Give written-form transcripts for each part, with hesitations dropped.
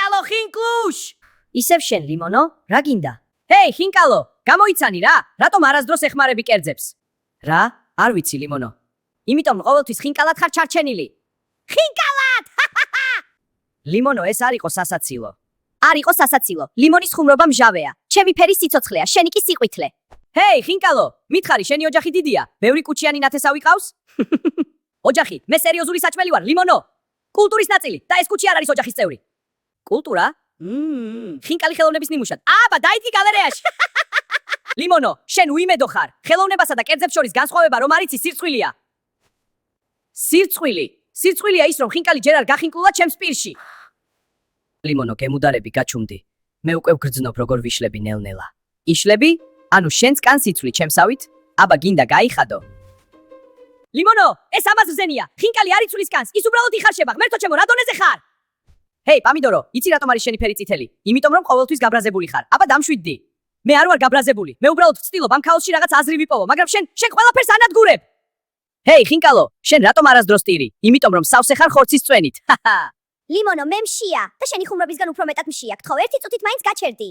ხინკალო ხინკლუშ. ისევ შენ ლიმონო, რა გინდა? ჰეი, ხინკალო, გამოიცანი რა? რატომ არასდროს ეხმარები კერძებს? რა? არ ვიცი ლიმონო. იმიტომ ყოველთვის ხინკალად ხარ ჩარჩენილი. ხინკალად! ლიმონო, ეს არ იყო სასაცილო. არ იყო სასაცილო. ლიმონის ხუმრობა მჟავეა. ჩემი ფერი სიცოცხლეა, შენი კი სიყვითლე. ჰეი, ხინკალო, მითხარი, შენი ოჯახი დიდია? ბევრი კუჩიანი ნათესავი ყავს? ოჯახი, მე სერიოზული საჭმელი ვარ, ლიმონო. კულტურის ნაწილი და ეს კუჩი არ არის ოჯახის წევრი. კულტურა? ხინკალი ხელოვნების ნიმუშად. აბა, დაიდგი გალერეაში. ლიმონო, შენ უიმედო ხარ. ხელოვნებასა და კერძებს შორის განსხვავება რომ არ იცი სირცხვილია. სირცხვილი. სირცხვილია ის რომ ხინკალი ჯერ არ გახინკლულა ჩემს პირში. ლიმონო, გემუდარები გაჩუმდი. მე უკვე ვგრძნობ როგორ ვიშლები ნელ-ნელა. იშლები? ანუ შენს კანს იცვლი ჩემსავით? აბა გინდა გაიხადო. ლიმონო, ეს ამაზრზენია. ხინკალი არ იცვლის კანს, ის უბრალოდ იხარშება. ღმერთო ჩემო, რა დონეზე ხარ? ჰეი, პამიდორო, იცი რატომ არის შენი ფერი წითელი? იმიტომ რომ ყოველთვის გაბრაზებული ხარ. აბა დამშვიდდი. მე არ ვარ გაბრაზებული. მე უბრალოდ ვცდილობ ამ ქაოსში რაღაც აზრი ვიპოვო, მაგრამ შენ ყველაფერს ანადგურებ. ჰეი, ხინკალო, შენ რატომ არასდროს ტირი? იმიტომ რომ სავსე ხარ ხორცის წვენით. ლიმონო, მე მშია და შენი ხუმრობისგან უფრო მეტად მშია. გთხოვ, ერთი წუთით მაინც გაჩერდი.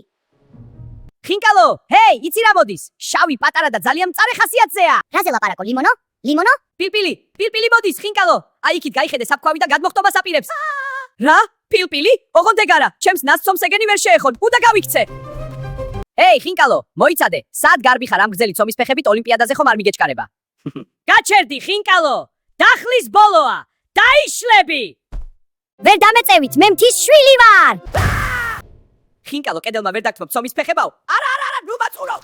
ხინკალო, ჰეი, იცი რა მოდის? შავი, პატარა და ძალიან მწარე ხასიათზეა. რაზე ლაპარაკო, ლიმონო? ლიმონო? პილპილი მოდის, ხინკალო. აი იქით გაიხედე საფქვავი და გადმოხტობა საპირებს. რა? პილპილი? ოღონდ ეგ არა, ჩემს ნაცცომს ეგენი ვერ შეეხონ. უნდა გავიქცე. ჰეი, ხინკალო, მოიცადე. სად გარბი ხარ ამ გრძელი ცომის ფეხებით ოლიმპიადაზე ხომ არ მიგეჭკარება? გაჩერდი, ხინკალო. დახლის ბოლოა. დაიშლები. ვერ დამეწევით, მე მთის შვილი ვარ. ხინკალო, კედელმა ვერ დაგთმობ ცომის ფეხებაო. არა, ნუ მაწურო.